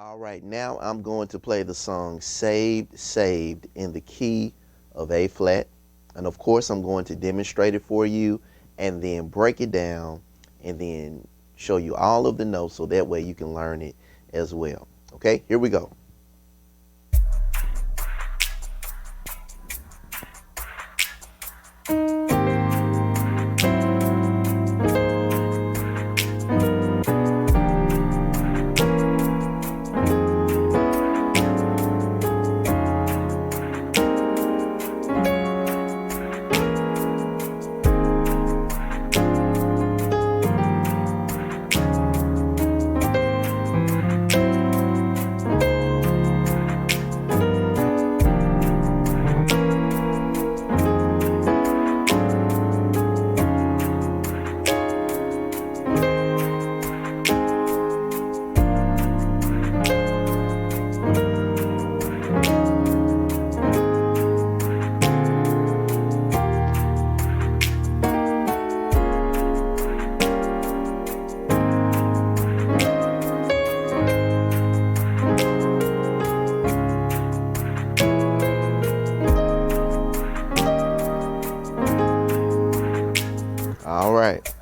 All right, now I'm going to play the song Saved, Saved in the key of A flat. And of course, I'm going to demonstrate it for you and then break it down and then show you all of the notes so that way you can learn it as well. Okay, here we go. All right,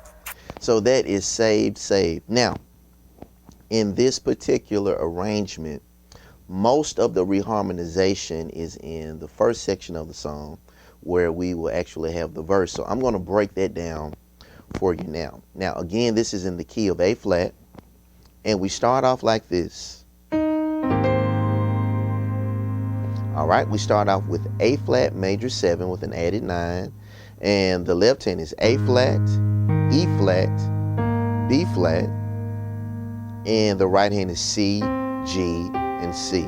so that is saved, saved. Now, in this particular arrangement, most of the reharmonization is in the first section of the song where we will actually have the verse. So I'm going to break that down for you now. Now, again, this is in the key of A flat, and we start off like this. All right, we start off with A flat major 7 with an added 9, and the left hand is A flat, E flat, B flat, and the right hand is C, G, and C.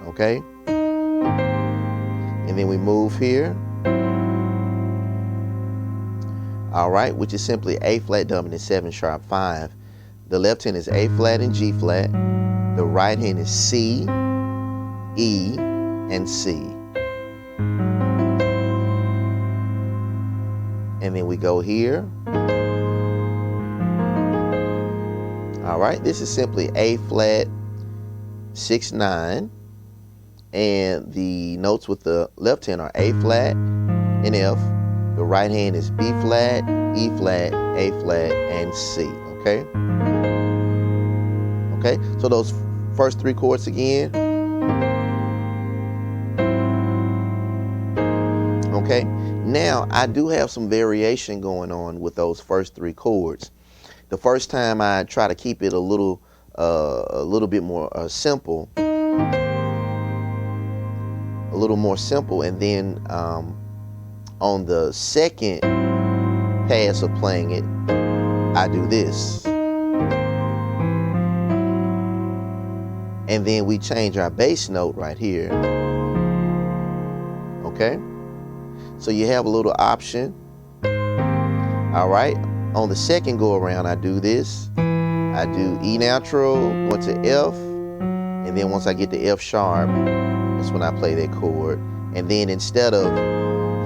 Okay? And then we move here. All right, which is simply A flat dominant 7 sharp 5. The left hand is A flat and G flat. The right hand is C, E, and C. And then we go here. All right, this is simply A flat 6 9, and the notes with the left hand are A flat and F. The right hand is B flat, E flat, A flat, and C. Okay. Okay. So those first 3 chords again. Okay. Now I do have some variation going on with those first 3 chords. The first time I try to keep it a little bit more simple, and then on the second pass of playing it, I do this, and then we change our bass note right here. Okay, so you have a little option. All right. On the second go around, I do this. I do E natural, go to F, and then once I get to F sharp, that's when I play that chord. And then instead of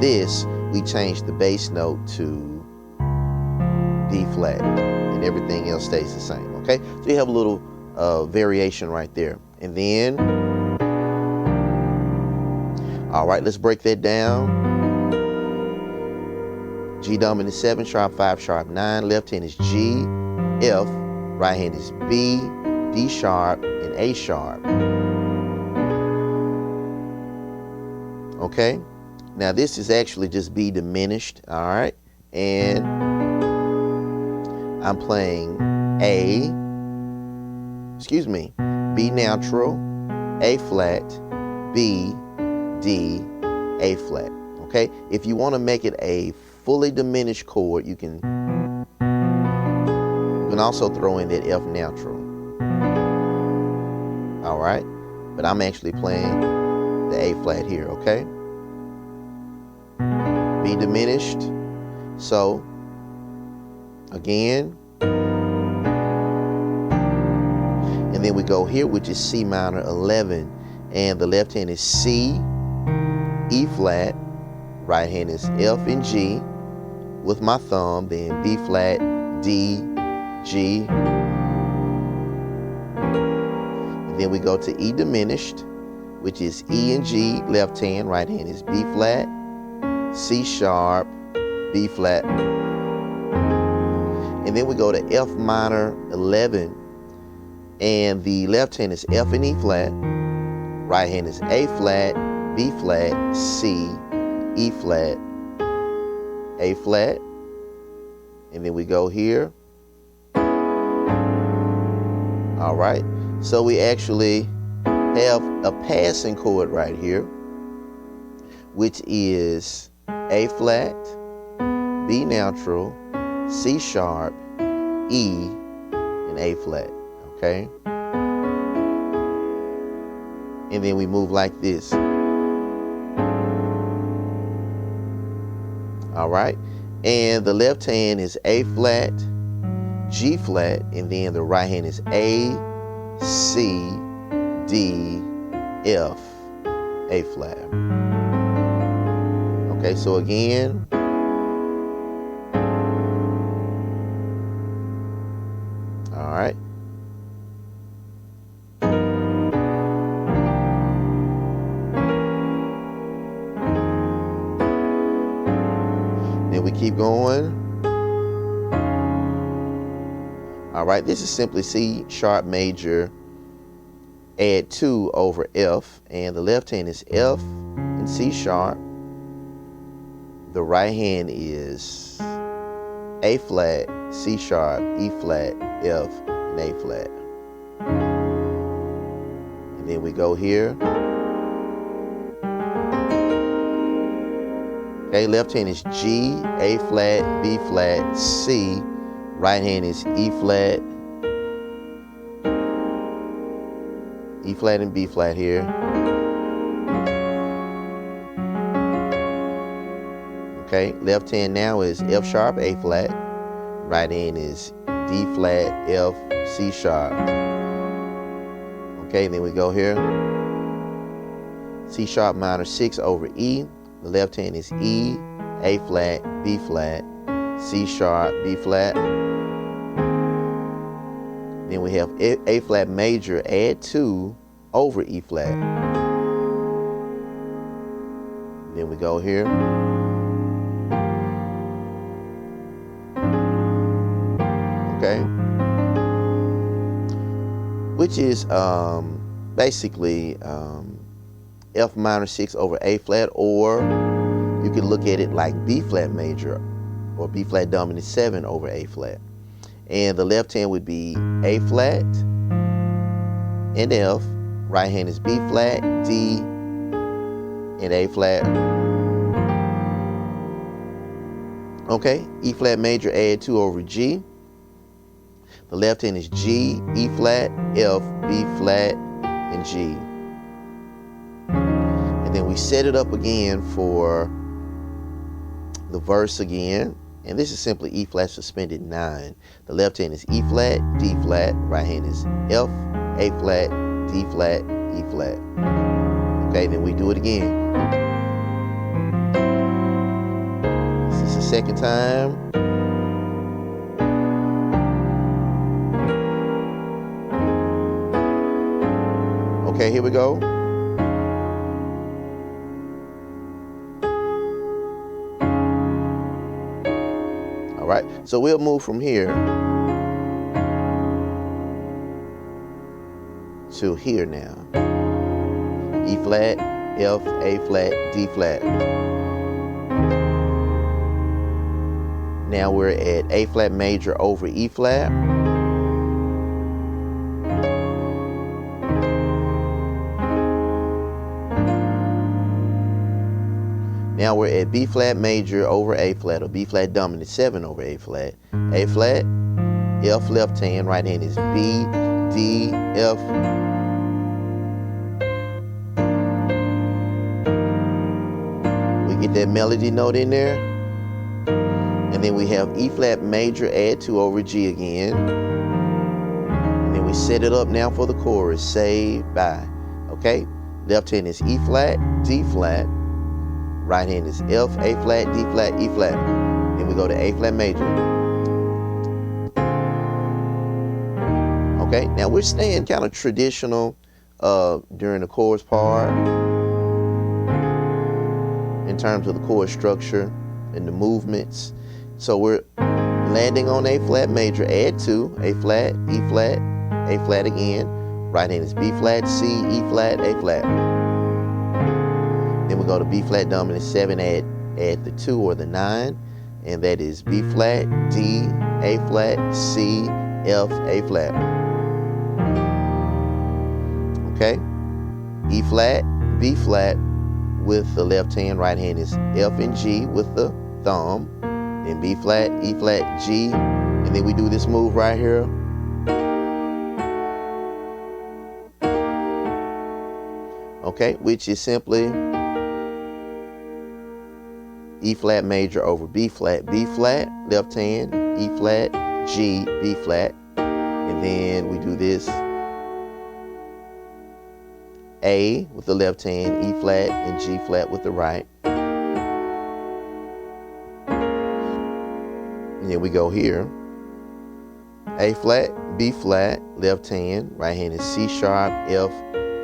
this, we change the bass note to D flat, and everything else stays the same. Okay, so you have a little variation right there. And then, all right, let's break that down. G dominant 7 sharp 5 sharp 9. Left hand is G, F. Right hand is B, D sharp, and A sharp. Okay. Now this is actually just B diminished. All right. And I'm playing B natural, A flat, B, D, A flat. Okay. If you want to make it a fully diminished chord, you can also throw in that F natural. All right, but I'm actually playing the A flat here. Okay, B diminished. So again, and then we go here, which is C minor 11, and the left hand is C, E flat. Right hand is F and G with my thumb, then B flat, D, G, then we go to E diminished, which is E and G, left hand, right hand is B flat, C sharp, B flat. And then we go to F minor 11, and the left hand is F and E flat, right hand is A flat, B flat, C, E flat, A flat, and then we go here. All right, so we actually have a passing chord right here, which is A flat, B natural, C sharp, E, and A flat, okay? And then we move like this. All right, and the left hand is A flat, G flat, and then the right hand is A, C, D, F, A flat. Okay, so again, all right. Then we keep going. All right, this is simply C sharp major, add 2 over F, and the left hand is F and C sharp. The right hand is A flat, C sharp, E flat, F, and A flat. And then we go here. Okay, left hand is G, A flat, B flat, C. Right hand is E flat, E flat and B flat here. Okay, left hand now is F sharp, A flat. Right hand is D flat, F, C sharp. Okay, then we go here. C sharp minor 6 over E. The left hand is E, A flat, B flat, C sharp, B flat. Then we have A flat major, add 2 over E flat. Then we go here. Okay. Which is basically F minor 6 over A flat, or you can look at it like B flat major or B flat dominant 7 over A flat. And the left hand would be A flat and F. Right hand is B flat, D, and A flat. Okay, E flat major, add 2 over G. The left hand is G, E flat, F, B flat, and G. And then we set it up again for the verse again. And this is simply E flat suspended 9. The left hand is E flat, D flat. Right hand is F, A flat, D flat, E flat. Okay, then we do it again. This is the second time. Okay, here we go. All right, so we'll move from here to here now. E flat, F, A flat, D flat. Now we're at A flat major over E flat. Now we're at B flat major over A flat, or B flat dominant 7 over A flat. A flat, F left hand, right hand is B, D, F. We get that melody note in there. And then we have E flat major, add 2 over G again. And then we set it up now for the chorus, saved by. Okay, left hand is E flat, D flat. Right hand is F, A flat, D flat, E flat. Then we go to A flat major. Okay, now we're staying kind of traditional during the chords part in terms of the chord structure and the movements. So we're landing on A flat major, add 2, A flat, E flat, A flat again. Right hand is B flat, C, E flat, A flat. Then we go to B flat dominant 7, add the 2 or the 9, and that is B flat, D, A flat, C, F, A flat. Okay? E flat, B flat with the left hand, right hand is F and G with the thumb, then B flat, E flat, G, and then we do this move right here. Okay, which is simply E flat major over B flat, left hand, E flat, G, B flat, and then we do this A with the left hand, E flat, and G flat with the right. And then we go here, A flat, B flat, left hand, right hand is C sharp, F,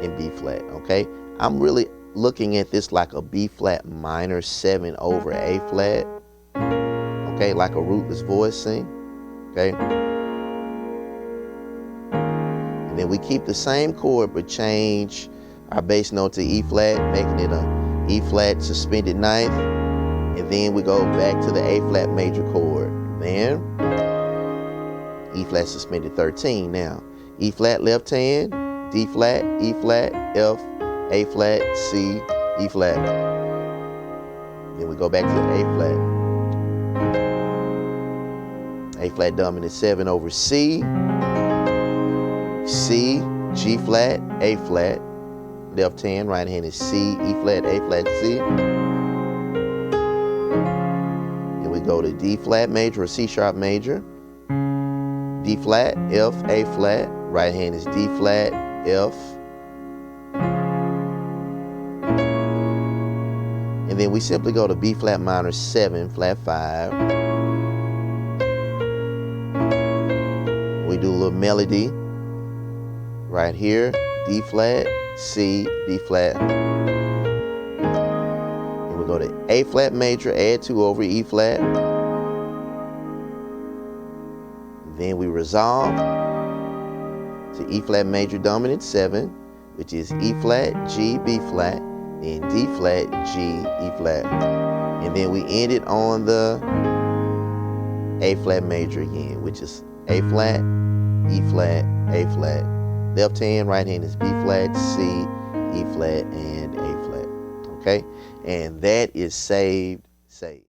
and B flat, okay? I'm really looking at this like a B flat minor 7 over A flat, okay? Like a rootless voicing, okay? And then we keep the same chord but change our bass note to E flat, making it a E flat suspended ninth, and then we go back to the A flat major chord. Then E flat suspended 13 now. E flat left hand, D flat, E flat, F, A flat, C, E flat. Then we go back to the A flat dominant 7 over C, C, G flat, A flat, left hand, right hand is C, E flat, A flat, C. Then we go to D flat major or C sharp major, D flat, F, A flat, right hand is D flat, F. And then we simply go to B flat minor 7, flat 5. We do a little melody right here, D flat, C, B flat. And we go to A flat major, add 2 over E flat. Then we resolve to E flat major dominant 7, which is E flat, G, B flat, then D flat, G, E flat. And then we end it on the A flat major again, which is A flat, E flat, A flat. Left hand, right hand is B flat, C, E flat, and A flat. Okay? And that is saved.